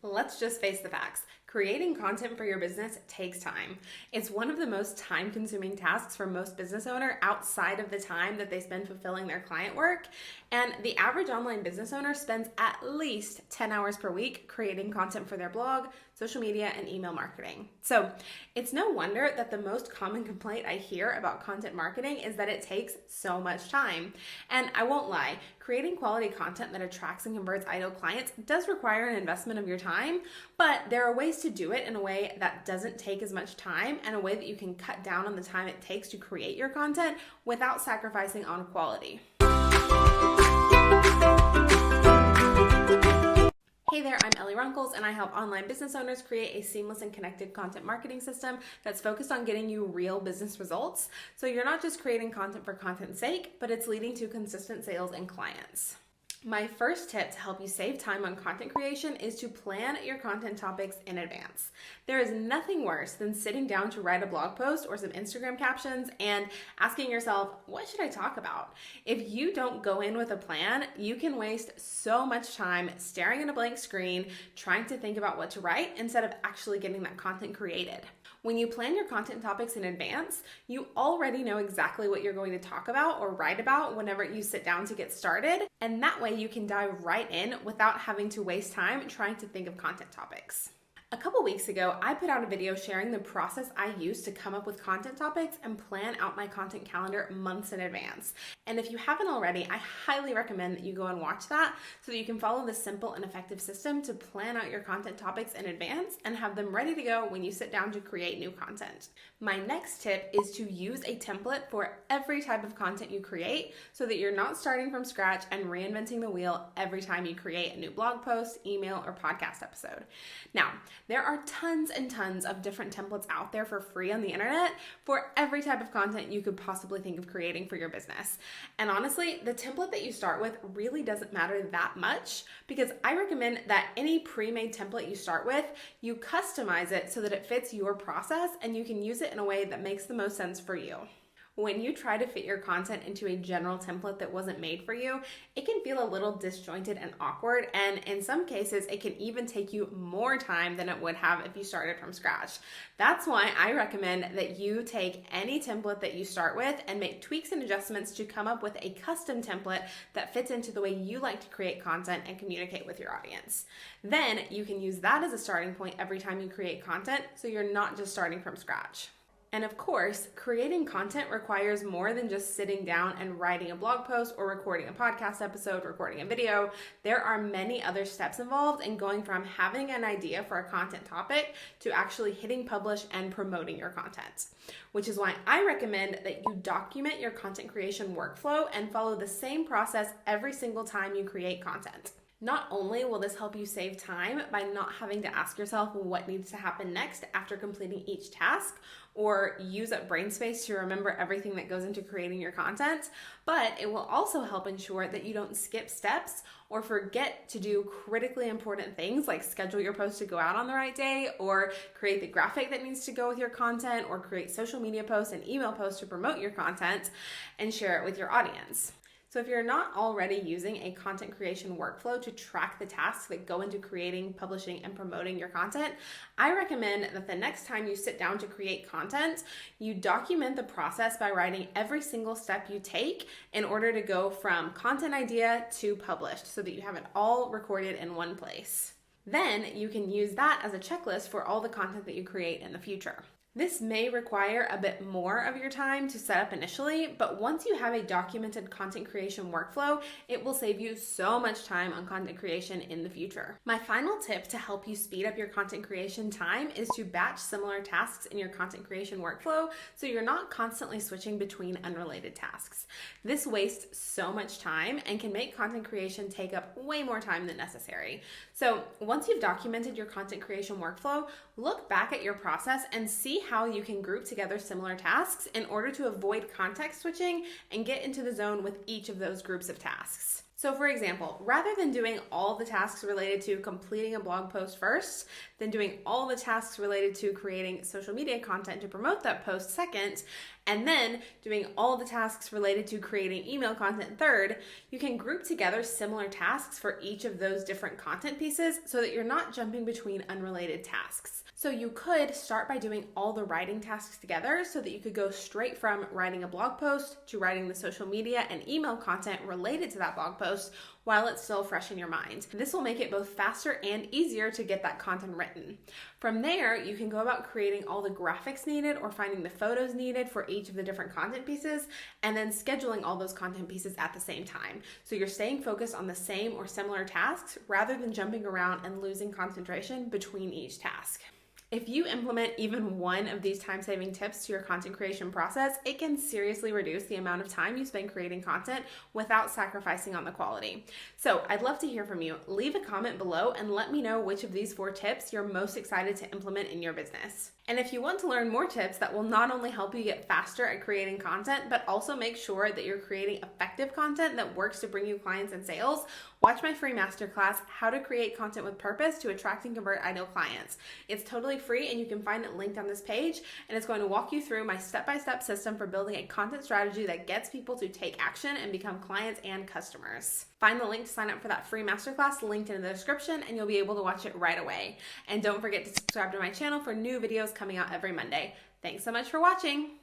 Let's just face the facts. Creating content for your business takes time. It's one of the most time-consuming tasks for most business owner outside of the time that they spend fulfilling their client work. And the average online business owner spends at least 10 hours per week creating content for their blog, social media, and email marketing. So it's no wonder that the most common complaint I hear about content marketing is that it takes so much time. And I won't lie, creating quality content that attracts and converts ideal clients does require an investment of your time, but there are ways to do it in a way that doesn't take as much time and a way that you can cut down on the time it takes to create your content without sacrificing on quality. Hey there, I'm Elli Runkles and I help online business owners create a seamless and connected content marketing system that's focused on getting you real business results. So you're not just creating content for content's sake, but it's leading to consistent sales and clients. My first tip to help you save time on content creation is to plan your content topics in advance. There is nothing worse than sitting down to write a blog post or some Instagram captions and asking yourself, what should I talk about? If you don't go in with a plan, you can waste so much time staring at a blank screen, trying to think about what to write instead of actually getting that content created. When you plan your content topics in advance, you already know exactly what you're going to talk about or write about whenever you sit down to get started, and that way you can dive right in without having to waste time trying to think of content topics. A couple weeks ago, I put out a video sharing the process I use to come up with content topics and plan out my content calendar months in advance. And if you haven't already, I highly recommend that you go and watch that so that you can follow this simple and effective system to plan out your content topics in advance and have them ready to go when you sit down to create new content. My next tip is to use a template for every type of content you create so that you're not starting from scratch and reinventing the wheel every time you create a new blog post, email, or podcast episode. Now, there are tons and tons of different templates out there for free on the internet for every type of content you could possibly think of creating for your business. And honestly, the template that you start with really doesn't matter that much because I recommend that any pre-made template you start with, you customize it so that it fits your process and you can use it in a way that makes the most sense for you. When you try to fit your content into a general template that wasn't made for you, it can feel a little disjointed and awkward, and in some cases, it can even take you more time than it would have if you started from scratch. That's why I recommend that you take any template that you start with and make tweaks and adjustments to come up with a custom template that fits into the way you like to create content and communicate with your audience. Then you can use that as a starting point every time you create content, so you're not just starting from scratch. And of course, creating content requires more than just sitting down and writing a blog post or recording a podcast episode, recording a video. There are many other steps involved in going from having an idea for a content topic to actually hitting publish and promoting your content, which is why I recommend that you document your content creation workflow and follow the same process every single time you create content. Not only will this help you save time by not having to ask yourself what needs to happen next after completing each task or use up brain space to remember everything that goes into creating your content, but it will also help ensure that you don't skip steps or forget to do critically important things like schedule your post to go out on the right day or create the graphic that needs to go with your content or create social media posts and email posts to promote your content and share it with your audience. So if you're not already using a content creation workflow to track the tasks that go into creating, publishing, and promoting your content, I recommend that the next time you sit down to create content, you document the process by writing every single step you take in order to go from content idea to published so that you have it all recorded in one place. Then you can use that as a checklist for all the content that you create in the future. This may require a bit more of your time to set up initially, but once you have a documented content creation workflow, it will save you so much time on content creation in the future. My final tip to help you speed up your content creation time is to batch similar tasks in your content creation workflow so you're not constantly switching between unrelated tasks. This wastes so much time and can make content creation take up way more time than necessary. So once you've documented your content creation workflow, look back at your process and see how you can group together similar tasks in order to avoid context switching and get into the zone with each of those groups of tasks. So for example, rather than doing all the tasks related to completing a blog post first, then doing all the tasks related to creating social media content to promote that post second, and then doing all the tasks related to creating email content third, you can group together similar tasks for each of those different content pieces so that you're not jumping between unrelated tasks. So you could start by doing all the writing tasks together so that you could go straight from writing a blog post to writing the social media and email content related to that blog post while it's still fresh in your mind. This will make it both faster and easier to get that content written. From there, you can go about creating all the graphics needed or finding the photos needed for each of the different content pieces and then scheduling all those content pieces at the same time. So you're staying focused on the same or similar tasks rather than jumping around and losing concentration between each task. If you implement even one of these time-saving tips to your content creation process, it can seriously reduce the amount of time you spend creating content without sacrificing on the quality. So I'd love to hear from you. Leave a comment below and let me know which of these 4 tips you're most excited to implement in your business. And if you want to learn more tips that will not only help you get faster at creating content, but also make sure that you're creating effective content that works to bring you clients and sales, watch my free masterclass, How to Create Content with Purpose to Attract and Convert Ideal Clients. It's totally free and you can find it linked on this page, and it's going to walk you through my step-by-step system for building a content strategy that gets people to take action and become clients and customers. Find the link to sign up for that free masterclass linked in the description and you'll be able to watch it right away. And don't forget to subscribe to my channel for new videos coming out every Monday. Thanks so much for watching.